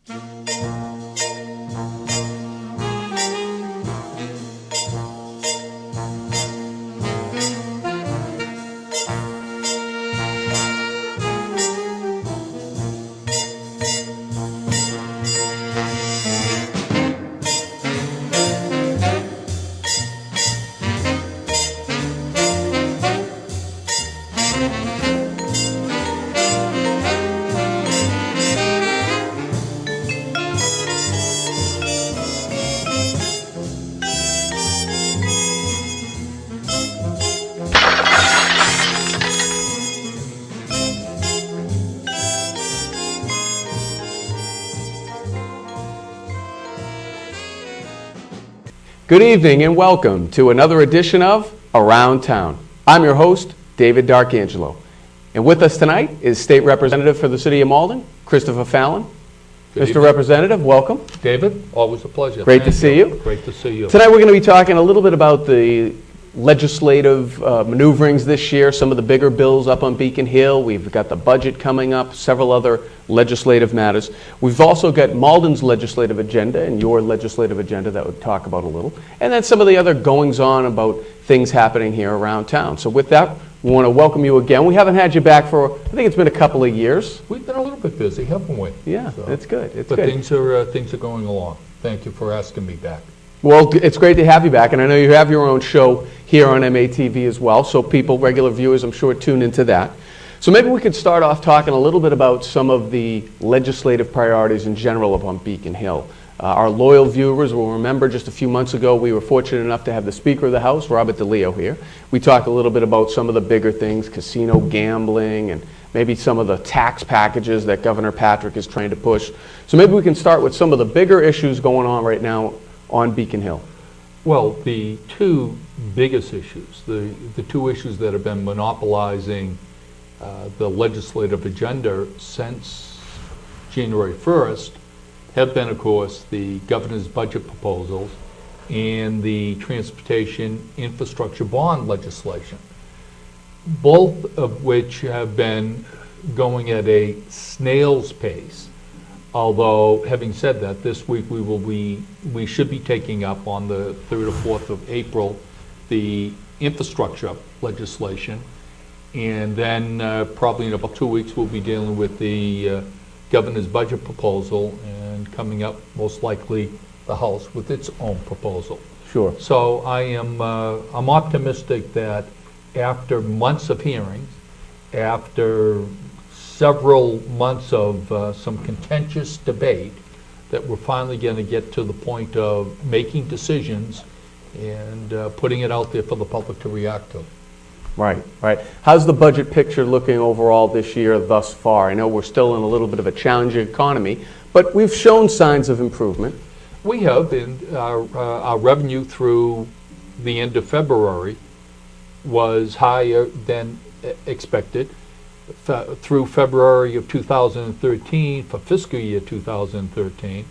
Good evening and welcome to another edition of Around Town. I'm your host, David D'Arcangelo. And with us tonight is State Representative for the City of Malden, Christopher Fallon. Good Mr. evening. Representative, welcome. David, always a pleasure. Great to see you. Great to see you. Tonight we're going to be talking a little bit about the legislative maneuverings this year, some of the bigger bills up on Beacon Hill. We've got the budget coming up, several other legislative matters. We've also got Malden's legislative agenda and your legislative agenda that we'll talk about a little, and then some of the other goings-on about things happening here around town. So with that, we want to welcome you again. We haven't had you back for, I think it's been a couple of years. We've been a little bit busy, haven't we? Yeah, that's good. It's but good. things are going along. Thank you for asking me back. Well, it's great to have you back, and I know you have your own show here on MATV as well, so people, regular viewers, I'm sure, tune into that. So maybe we could start off talking a little bit about some of the legislative priorities in general up on Beacon Hill. Our loyal viewers will remember just a few months ago we were fortunate enough to have the Speaker of the House, Robert DeLeo, here. We talked a little bit about some of the bigger things, casino gambling, and maybe some of the tax packages that Governor Patrick is trying to push. So maybe we can start with some of the bigger issues going on right now on Beacon Hill. Well, the two biggest issues, the two issues that have been monopolizing the legislative agenda since January 1st have been, of course, the governor's budget proposals and the transportation infrastructure bond legislation, both of which have been going at a snail's pace. Although, having said that, this week we should be taking up on the 3rd or 4th of April the infrastructure legislation, and then probably in about 2 weeks we'll be dealing with the governor's budget proposal, and coming up most likely the House with its own proposal. Sure. So I'm optimistic that after months of hearings, after several months of some contentious debate, that we're finally going to get to the point of making decisions and putting it out there for the public to react to. Right, right. How's the budget picture looking overall this year thus far? I know we're still in a little bit of a challenging economy, but we've shown signs of improvement. We have, and our revenue through the end of February was higher than expected. Through February of 2013, for fiscal year 2013,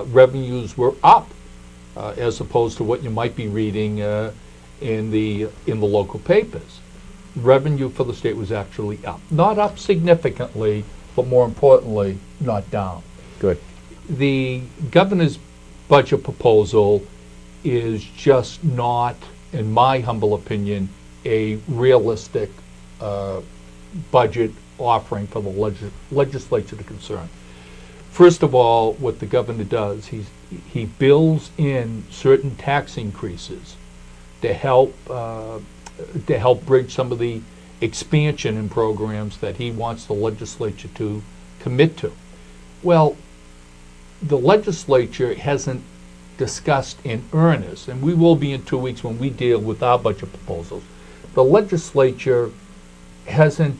revenues were up as opposed to what you might be reading in the local papers. Revenue for the state was actually up. Not up significantly, but more importantly, not down. Good. The governor's budget proposal is just not, in my humble opinion, a realistic budget offering for the legislature to concern. First of all, what the governor does, he builds in certain tax increases to help bridge some of the expansion in programs that he wants the legislature to commit to. Well, the legislature hasn't discussed in earnest, and we will be in 2 weeks when we deal with our budget proposals. The legislature hasn't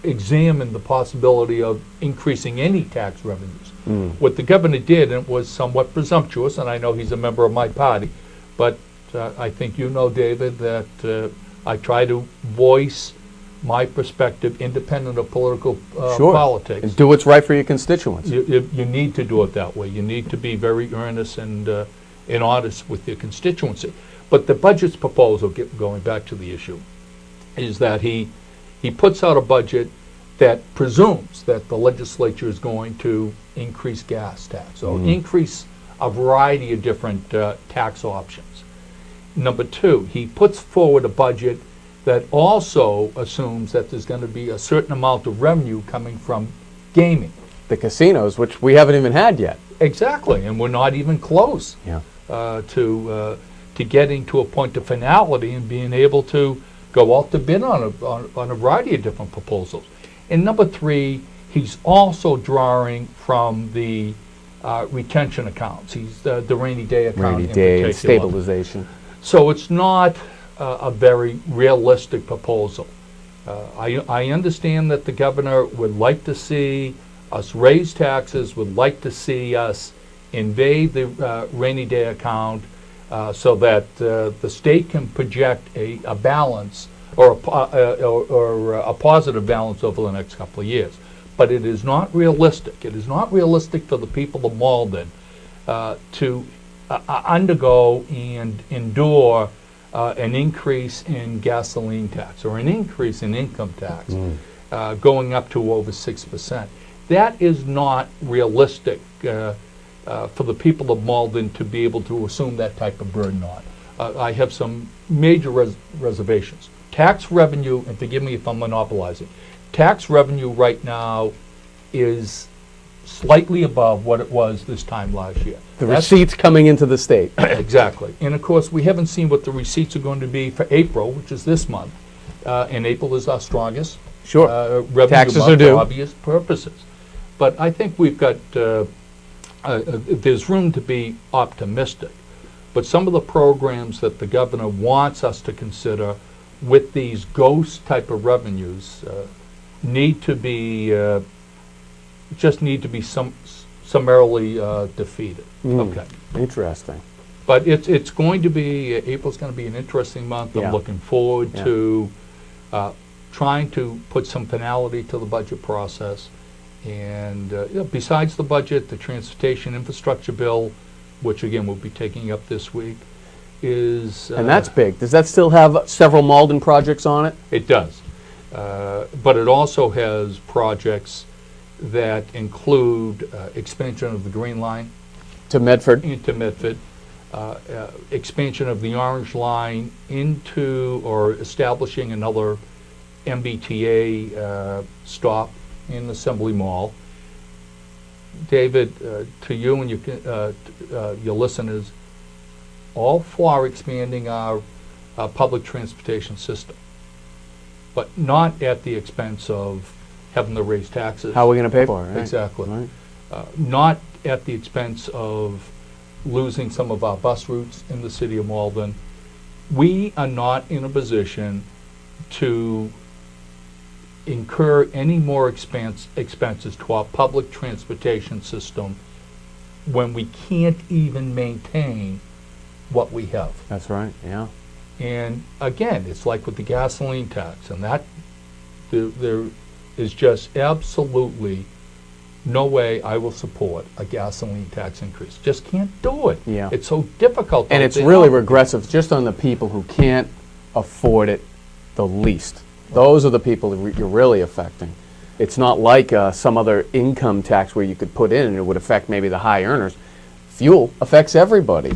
examined the possibility of increasing any tax revenues. What the governor did, and it was somewhat presumptuous, and I know he's a member of my party, but I think you know, David, that I try to voice my perspective independent of political Sure. politics. And do what's right for your constituents. You need to do it that way. You need to be very earnest and honest with your constituency. But the budget's proposal, going back to the issue, is that he puts out a budget that presumes that the legislature is going to increase gas tax or increase a variety of different tax options. Number two, he puts forward a budget that also assumes that there's going to be a certain amount of revenue coming from gaming. The casinos, which we haven't even had yet. Exactly, and we're not even close to getting to a point of finality and being able to go out to bid on a variety of different proposals. And number three, he's also drawing from the retention accounts. He's the rainy day account. Rainy day and stabilization. So it's not a very realistic proposal. I understand that the governor would like to see us raise taxes, would like to see us invade the rainy day account so that the state can project a balance or a positive balance over the next couple of years. But it is not realistic. It is not realistic for the people of Malden to undergo and endure an increase in gasoline tax or an increase in income tax going up to over 6%. That is not realistic for the people of Malden to be able to assume that type of burden on. I have some major reservations. Tax revenue, and forgive me if I'm monopolizing, tax revenue right now is slightly above what it was this time last year. The receipts coming into the state. Exactly. And of course, we haven't seen what the receipts are going to be for April, which is this month. And April is our strongest revenue Taxes month are due. for obvious purposes. But I think we've got, there's room to be optimistic. But some of the programs that the governor wants us to consider with these ghost type of revenues need to be summarily defeated. Okay. Interesting. But it's going to be, April's going to be an interesting month. I'm looking forward to trying to put some finality to the budget process. And besides the budget, the transportation infrastructure bill, which again we'll be taking up this week, is... and that's big. Does that still have several Malden projects on it? It does. But it also has projects that include expansion of the Green Line To Medford? into Medford, expansion of the Orange Line into or establishing another MBTA stop in Assembly Mall. David, to you and your listeners, all for expanding our public transportation system, but not at the expense of having to raise taxes. How are we going to pay for it? Right? Exactly. Right. Not at the expense of losing some of our bus routes in the city of Malden. We are not in a position to incur any more expenses to our public transportation system when we can't even maintain what we have. That's right, yeah. And again, it's like with the gasoline tax, and that there is just absolutely no way I will support a gasoline tax increase. Just can't do it. Yeah. It's so difficult. And it's really regressive just on the people who can't afford it the least. Those are the people that you're really affecting. It's not like some other income tax where you could put in and it would affect maybe the high earners. Fuel affects everybody.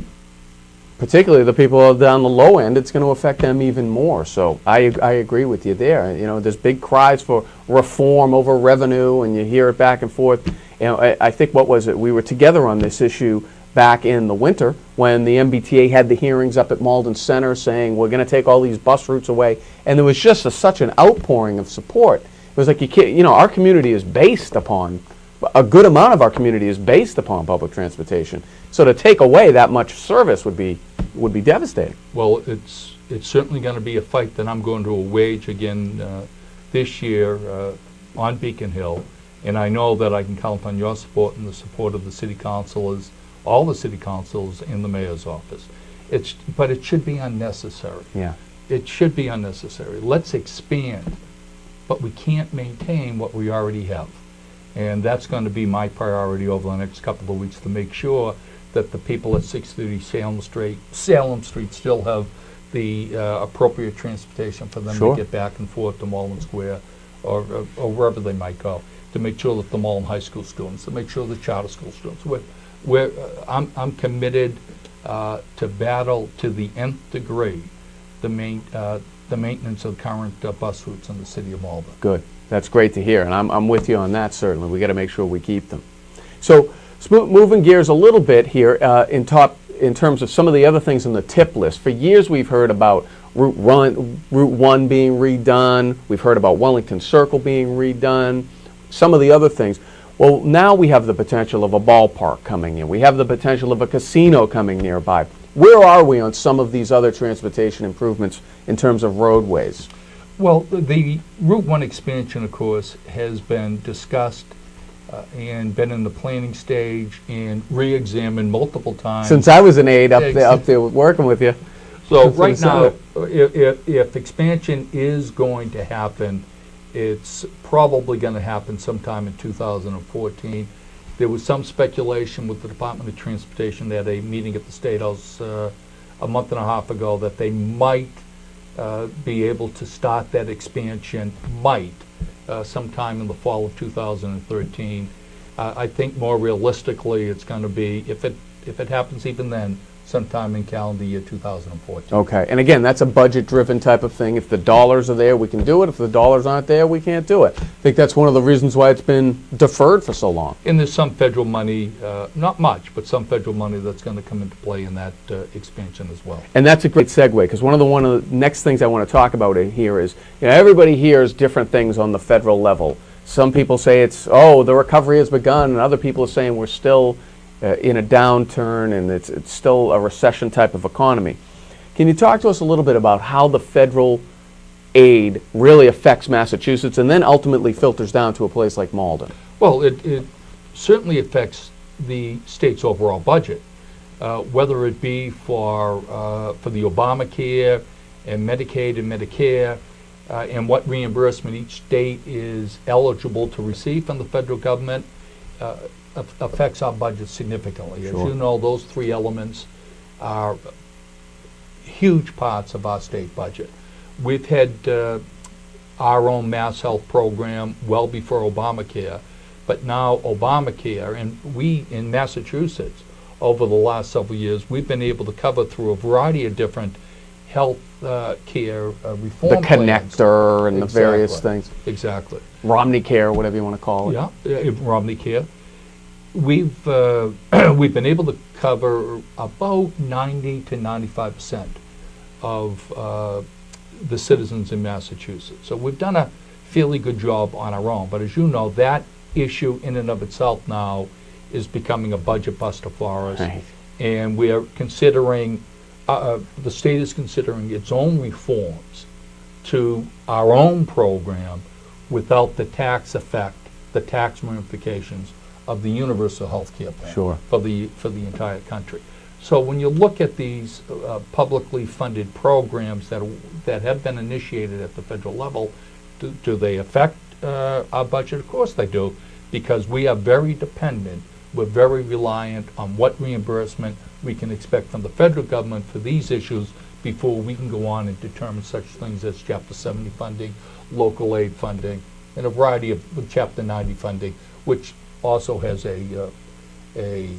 Particularly the people down the low end, it's going to affect them even more. So I agree with you there. You know, there's big cries for reform over revenue, and you hear it back and forth. You know, I think, what was it? We were together on this issue back in the winter when the MBTA had the hearings up at Malden Center saying we're going to take all these bus routes away, and there was just such an outpouring of support. It was like, you can't, you know, our community is based upon, a good amount of our community is based upon public transportation. So to take away that much service would be devastating. Well, it's certainly going to be a fight that I'm going to wage again this year on Beacon Hill, and I know that I can count on your support and the support of the city councilors, all the city councils in the mayor's office. But it should be unnecessary. Yeah. It should be unnecessary. Let's expand, but we can't maintain what we already have. And that's going to be my priority over the next couple of weeks, to make sure that the people at 630 Salem Street still have the appropriate transportation for them to get back and forth to Malden Square or wherever they might go, to make sure that the Malden High School students, to make sure the charter school students, I'm committed to battle to the nth degree the maintenance of current bus routes in the city of Malden. Good. That's great to hear, and I'm with you on that, certainly. We got to make sure we keep them. So, moving gears a little bit here, in terms of some of the other things on the tip list. For years we've heard about Route 1 being redone. We've heard about Wellington Circle being redone. Some of the other things. Well, now we have the potential of a ballpark coming in. We have the potential of a casino coming nearby. Where are we on some of these other transportation improvements in terms of roadways? Well, the Route 1 expansion, of course, has been discussed and been in the planning stage and re-examined multiple times. Since I was an aide up there working with you. So right now, if expansion is going to happen, it's probably going to happen sometime in 2014. There was some speculation with the Department of Transportation. They had a meeting at the State House a month and a half ago that they might be able to start that expansion, sometime in the fall of 2013. I think more realistically it's going to be, if it happens even then, sometime in calendar year 2014. Okay, and again, that's a budget-driven type of thing. If the dollars are there, we can do it. If the dollars aren't there, we can't do it. I think that's one of the reasons why it's been deferred for so long. And there's some federal money, not much, but some federal money that's going to come into play in that expansion as well. And that's a great segue, because one of the next things I want to talk about here is, everybody hears different things on the federal level. Some people say it's, oh, the recovery has begun, and other people are saying we're still in a downturn and it's still a recession type of economy. Can you talk to us a little bit about how the federal aid really affects Massachusetts and then ultimately filters down to a place like Malden? Well, it certainly affects the state's overall budget, whether it be for the Obamacare and Medicaid and Medicare, and what reimbursement each state is eligible to receive from the federal government. Affects our budget significantly. Sure. As you know, those three elements are huge parts of our state budget. We've had our own Mass Health program well before Obamacare, but now Obamacare, and we in Massachusetts over the last several years, we've been able to cover through a variety of different health care reform the plans. connector and the various things. Exactly. Romney Care, whatever you want to call it. Yeah, Romney Care. We've been able to cover about 90 to 95% of the citizens in Massachusetts. So we've done a fairly good job on our own. But as you know, that issue in and of itself now is becoming a budget buster for us. Right. And we are considering, the state is considering its own reforms to our own program without the tax effect, the tax ramifications of the universal health care plan. Sure. for the entire country. So when you look at these publicly funded programs that have been initiated at the federal level, do they affect our budget? Of course they do, because we are very dependent, we're very reliant on what reimbursement we can expect from the federal government for these issues before we can go on and determine such things as Chapter 70 funding, local aid funding, and a variety of Chapter 90 funding, which also has a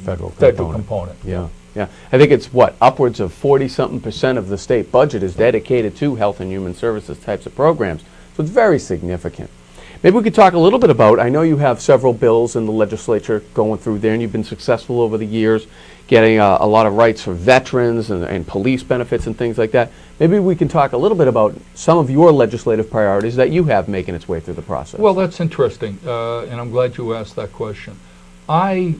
federal component. Yeah, yeah. I think it's upwards of 40-something% of the state budget is dedicated to health and human services types of programs. So it's very significant. Maybe we could talk a little bit about, I know you have several bills in the legislature going through there, and you've been successful over the years getting a lot of rights for veterans and police benefits and things like that. Maybe we can talk a little bit about some of your legislative priorities that you have making its way through the process. Well, that's interesting, and I'm glad you asked that question. I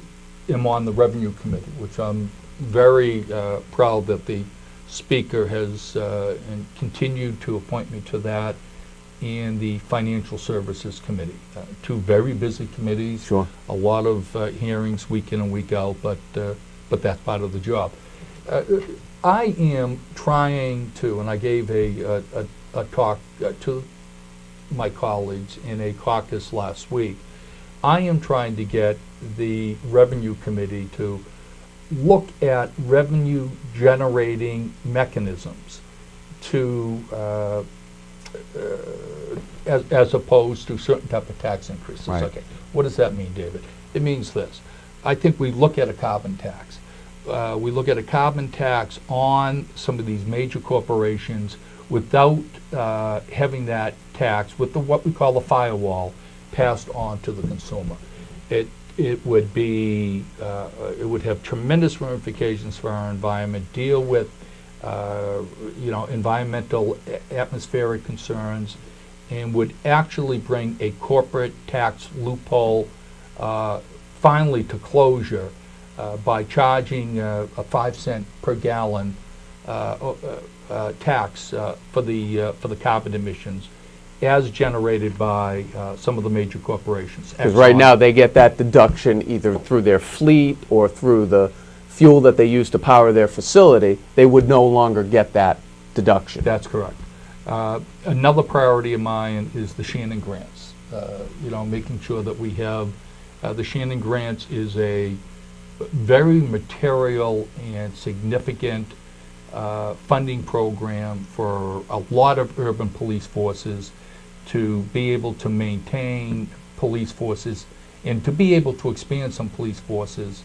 am on the Revenue Committee, which I'm very proud that the Speaker has and continued to appoint me to that, and the Financial Services Committee. Two very busy committees. Sure. A lot of hearings week in and week out, but that's part of the job. I am trying to, and I gave a talk to my colleagues in a caucus last week. I am trying to get the Revenue Committee to look at revenue generating mechanisms to as opposed to certain type of tax increases. Right. Okay, what does that mean, David? It means this. I think we look at a carbon tax. We look at a carbon tax on some of these major corporations without having that tax with what we call the firewall passed on to the consumer. It would be it would have tremendous ramifications for our environment. Deal with environmental atmospheric concerns, and would actually bring a corporate tax loophole finally to closure by charging a 5 cent per gallon tax for the carbon emissions as generated by some of the major corporations. Because right now they get that deduction either through their fleet or through the fuel that they use to power their facility. They would no longer get that deduction. That's correct. Another priority of mine is the Shannon grants. Making sure that we have the Shannon grants is a very material and significant funding program for a lot of urban police forces to be able to maintain police forces and to be able to expand some police forces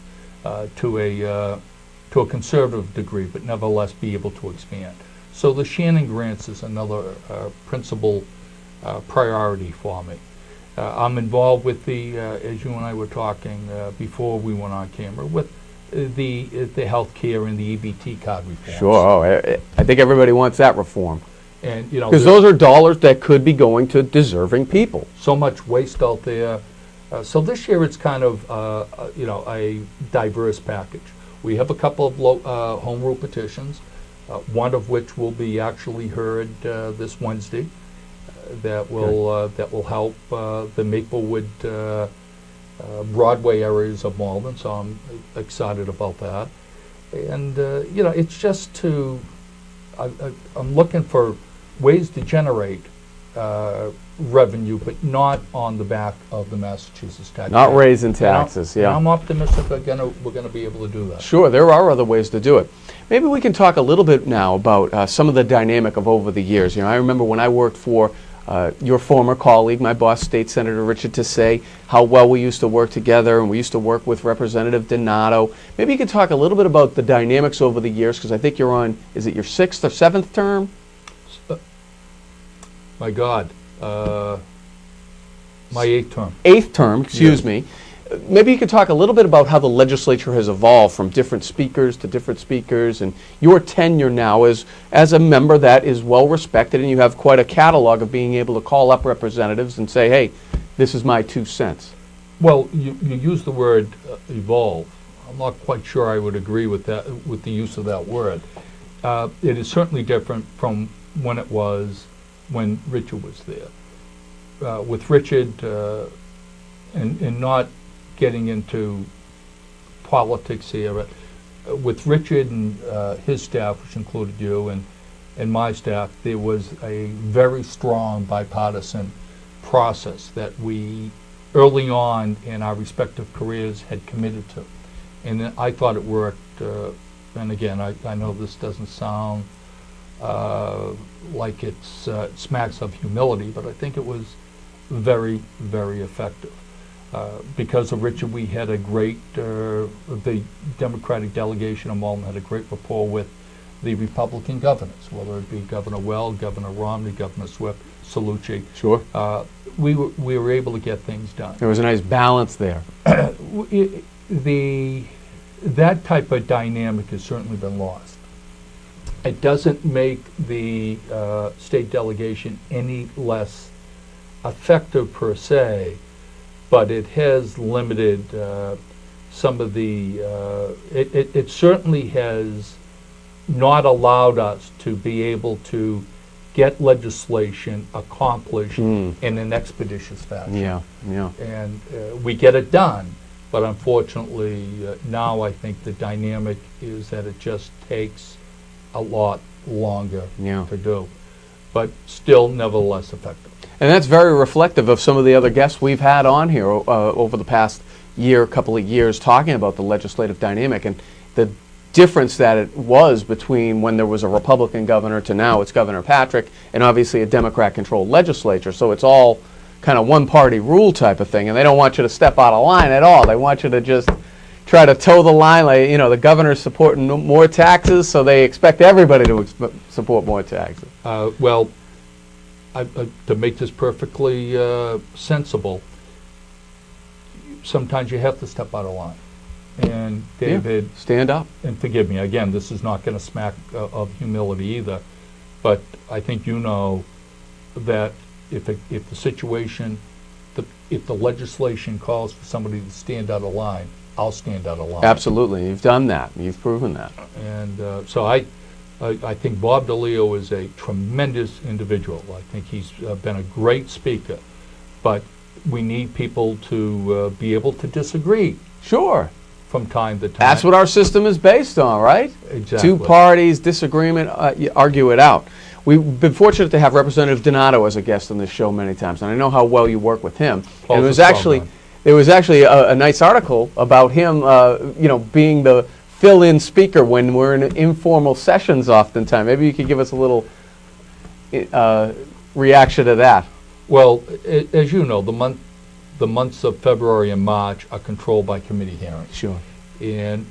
to a conservative degree, but nevertheless be able to expand. So the Shannon grants is another principal priority for me. I'm involved with the, as you and I were talking before we went on camera, with the health care and the EBT card reforms. Sure. I think everybody wants that reform. And because those are dollars that could be going to deserving people. So much waste out there. So this year it's kind of a diverse package. We have a couple of home rule petitions, one of which will be actually heard this Wednesday. That will help the Maplewood Broadway areas of Malden. So I'm excited about that. And it's just I'm looking for ways to generate revenue, but not on the back of the Massachusetts tax. Not raising taxes, yeah. And I'm optimistic we're going to be able to do that. Sure, there are other ways to do it. Maybe we can talk a little bit now about some of the dynamic of over the years. I remember when I worked for your former colleague, my boss, State Senator Richard Tassay, how well we used to work together, and we used to work with Representative Donato. Maybe you could talk a little bit about the dynamics over the years, because I think you're on, is it your 6th or 7th term? My God, my 8th term. 8th term, excuse me. Maybe you could talk a little bit about how the legislature has evolved from different speakers to different speakers, and your tenure now as a member that is well respected, and you have quite a catalog of being able to call up representatives and say, hey, this is my 2 cents. Well, you use the word evolve. I'm not quite sure I would agree with that, with the use of that word. It is certainly different from when it was when Richard was there. With Richard, and not getting into politics here, with Richard and his staff, which included you and my staff, there was a very strong bipartisan process that we early on in our respective careers had committed to. And I thought it worked, and again, I know this doesn't sound like it smacks of humility, but I think it was very, very effective. Because of Richard, we had a great, the Democratic delegation of Malden had a great rapport with the Republican governors, whether it be Governor Weld, Governor Romney, Governor Swift, Salucci. Sure. We were able to get things done. There was a nice balance there. That type of dynamic has certainly been lost. It doesn't make the state delegation any less effective per se, but it has limited some of the, it certainly has not allowed us to be able to get legislation accomplished in an expeditious fashion. Yeah, yeah. And we get it done, but unfortunately now I think the dynamic is that it just takes a lot longer to do, but still nevertheless effective. And that's very reflective of some of the other guests we've had on here over the past year, couple of years, talking about the legislative dynamic and the difference that it was between when there was a Republican governor to now it's Governor Patrick, and obviously a Democrat-controlled legislature. So it's all kind of one-party rule type of thing, and they don't want you to step out of line at all. They want you to just try to toe the line. Like, you know, the governor's supporting more taxes, so they expect everybody to support more taxes. Well, to make this perfectly sensible, sometimes you have to step out of line. And David, yeah, stand up. And forgive me, again, this is not going to smack of humility either, but I think you know that if the situation, if the legislation calls for somebody to stand out of line, I'll stand out of line. Absolutely, you've done that. You've proven that. And so I think Bob DeLeo is a tremendous individual. I think he's been a great speaker, but we need people to be able to disagree. Sure. From time to time. That's what our system is based on, right? Exactly. Two parties, disagreement, you argue it out. We've been fortunate to have Representative Donato as a guest on this show many times, and I know how well you work with him. And there was actually a nice article about him, you know, being the fill-in speaker when we're in informal sessions oftentimes. Maybe you could give us a little reaction to that. Well, as you know, the months of February and March are controlled by committee hearings. Sure. And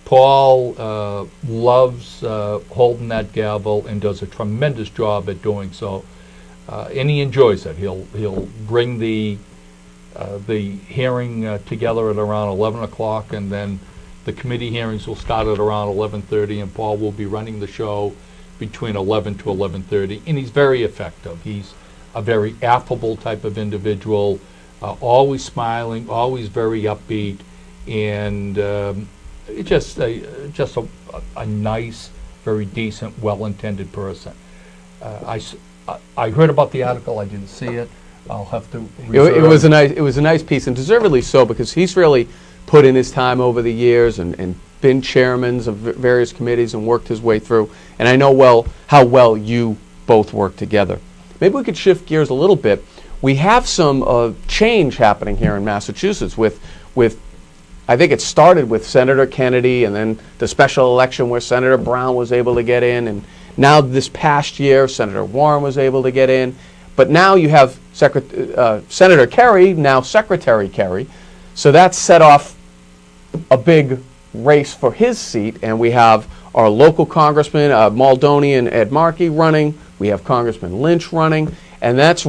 Paul loves holding that gavel and does a tremendous job at doing so. And he enjoys it. He'll bring the hearing together at around 11 o'clock, and then the committee hearings will start at around 11:30, and Paul will be running the show between 11 to 11:30, and he's very effective. He's a very affable type of individual, always smiling, always very upbeat, and just a nice, very decent, well-intended person. I heard about the article. I didn't see it. I'll have to reserve. It was a nice piece, and deservedly so, because he's really put in his time over the years and been chairmen of various committees and worked his way through. And I know how well you both work together. Maybe we could shift gears a little bit. We have some change happening here in Massachusetts with I think it started with Senator Kennedy, and then the special election where Senator Brown was able to get in, and now this past year Senator Warren was able to get in. But now you have Senator Kerry, now Secretary Kerry, so that set off a big race for his seat, and we have our local congressman, Maldonian Ed Markey, running. We have Congressman Lynch running, and that's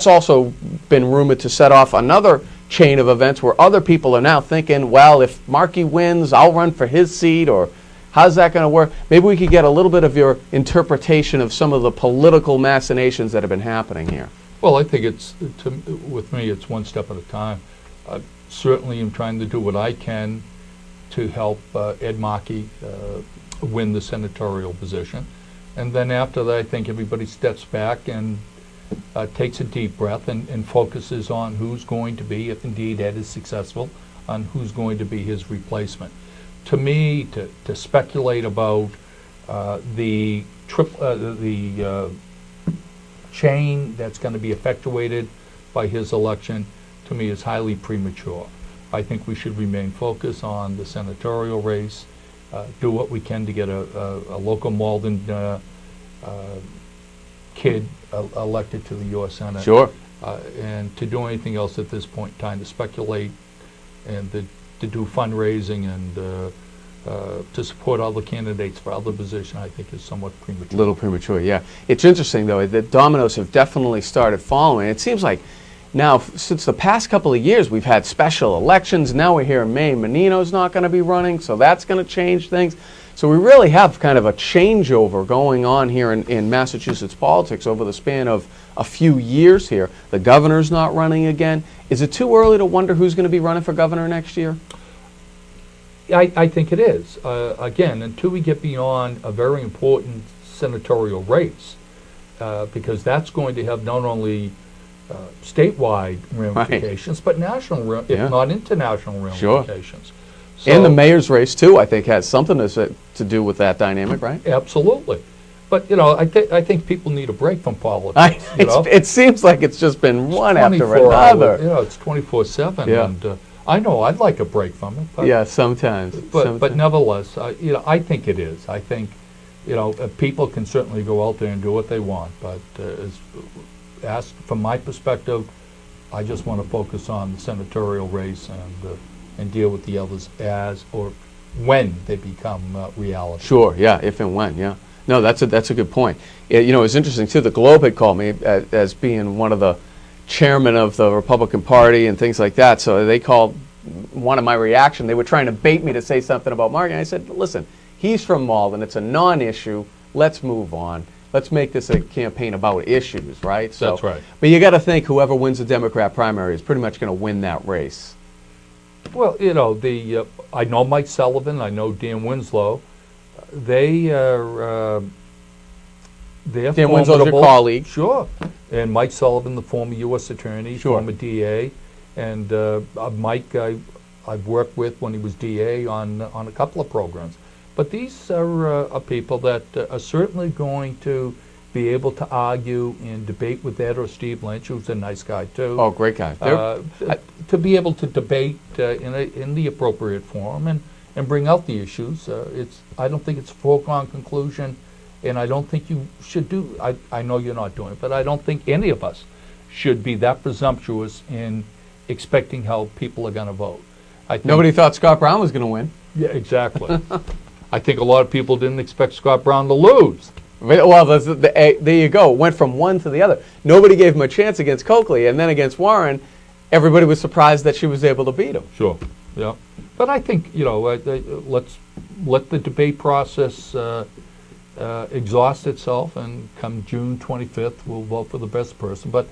also been rumored to set off another chain of events where other people are now thinking, well, if Markey wins, I'll run for his seat, or how's that going to work? Maybe we could get a little bit of your interpretation of some of the political machinations that have been happening here. Well, I think with me, it's one step at a time. Certainly am trying to do what I can to help Ed Markey win the senatorial position. And then after that, I think everybody steps back and takes a deep breath and focuses on who's going to be, if indeed Ed is successful, on who's going to be his replacement. To me, to speculate about the chain that's going to be effectuated by his election, to me, is highly premature. I think we should remain focused on the senatorial race, do what we can to get a local Malden kid elected to the U.S. Senate. Sure. And to do anything else at this point in time, to speculate and to do fundraising and to support other candidates for other positions, I think is somewhat premature. A little premature, yeah. It's interesting, though, that dominoes have definitely started following. It seems like now, since the past couple of years, we've had special elections. Now we're here in Maine. Menino's not going to be running, so that's going to change things. So we really have kind of a changeover going on here in Massachusetts politics over the span of a few years here. The governor's not running again. Is it too early to wonder who's going to be running for governor next year? I think it is. Again, until we get beyond a very important senatorial race, because that's going to have not only statewide ramifications, right, but national, if not international ramifications. Sure. So, and the mayor's race, too, I think, has something to do with that dynamic, right? Absolutely. But, you know, I think people need a break from politics. It seems like it's just been one after another. You know, it's 24/7. Yeah. And I know, I'd like a break from it. But, Yeah, sometimes. But nevertheless, I think it is. I think, people can certainly go out there and do what they want, but from my perspective, I just want to focus on the senatorial race and deal with the others as or when they become reality. Sure, yeah, if and when, yeah. No, that's a good point. It's interesting, too. The Globe had called me as being one of the chairman of the Republican Party and things like that, so they called one of my reaction. They were trying to bait me to say something about Mark, and I said, listen, he's from Malden. It's a non-issue. Let's move on. Let's make this a campaign about issues, right? So, that's right. But you got to think whoever wins the Democrat primary is pretty much going to win that race. Well, I know Mike Sullivan. I know Dan Winslow. They are they're Dan Winslow's your colleague. Sure. And Mike Sullivan, the former U.S. attorney, sure. former DA, and Mike I've worked with when he was DA on a couple of programs. But these are people that are certainly going to be able to argue and debate with Ed or Steve Lynch, who's a nice guy too. Oh, great guy. To be able to debate in the appropriate forum and bring out the issues. I don't think it's a foregone conclusion, and I don't think you should do. I know you're not doing it, but I don't think any of us should be that presumptuous in expecting how people are going to vote. Nobody thought Scott Brown was going to win. Yeah, exactly. I think a lot of people didn't expect Scott Brown to lose. Well, there you go. It went from one to the other. Nobody gave him a chance against Coakley, and then against Warren, everybody was surprised that she was able to beat him. Sure, yeah. But I think, let's let the debate process exhaust itself, and come June 25th, we'll vote for the best person. But,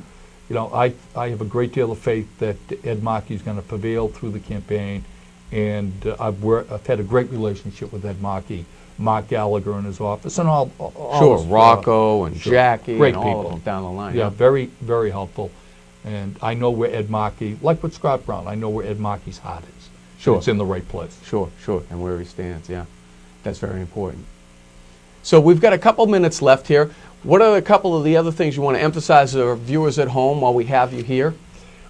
I have a great deal of faith that Ed Markey is going to prevail through the campaign, and I've had a great relationship with Ed Markey, Mark Gallagher in his office, and all sure, his, Rocco and sure. Jackie Great and all of them down the line. Yeah, very, very helpful. And I know where Ed Markey, like with Scott Brown, I know where Ed Markey's heart is. Sure. It's in the right place. Sure, and where he stands, yeah. That's very important. So we've got a couple minutes left here. What are a couple of the other things you want to emphasize to our viewers at home while we have you here?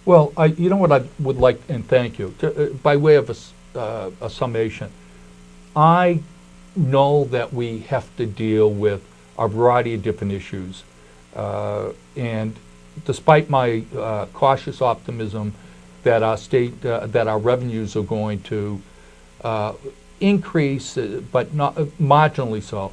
Well, you know what I would like, and thank you, by way of a summation, I know that we have to deal with a variety of different issues. And despite my cautious optimism that our state, that our revenues are going to increase, but not marginally so,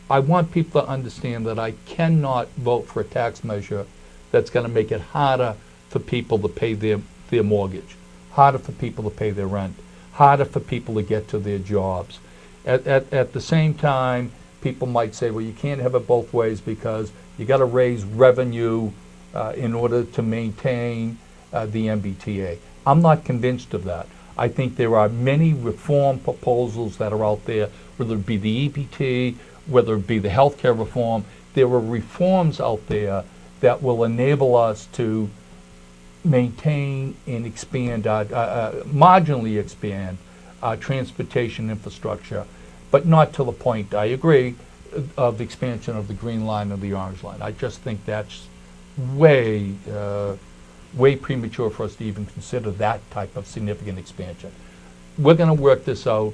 I want people to understand that I cannot vote for a tax measure that's going to make it harder for people to pay their mortgage, harder for people to pay their rent, harder for people to get to their jobs. At the same time, people might say, well, you can't have it both ways because you got to raise revenue in order to maintain the MBTA. I'm not convinced of that. I think there are many reform proposals that are out there, whether it be the EBT, whether it be the healthcare reform. There are reforms out there that will enable us to maintain and expand, marginally expand our transportation infrastructure, but not to the point, I agree, of expansion of the Green Line or the Orange Line. I just think that's way premature for us to even consider that type of significant expansion. We're going to work this out.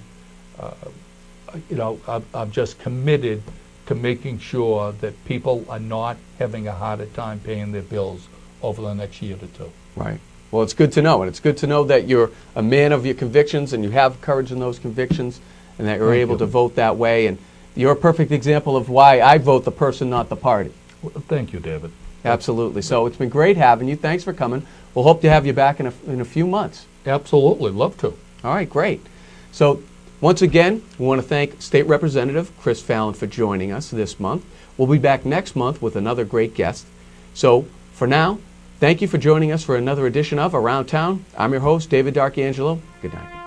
I'm just committed to making sure that people are not having a harder time paying their bills over the next year or two. Right. Well, it's good to know, and it's good to know that you're a man of your convictions and you have courage in those convictions, and that you're able to vote that way. And you're a perfect example of why I vote the person, not the party. Well, thank you, David. Absolutely. So it's been great having you. Thanks for coming. We'll hope to have you back in a few months. Absolutely. Love to. All right, great. So once again, we want to thank State Representative Chris Fallon for joining us this month. We'll be back next month with another great guest. So for now, thank you for joining us for another edition of Around Town. I'm your host, David D'Arcangelo. Good night.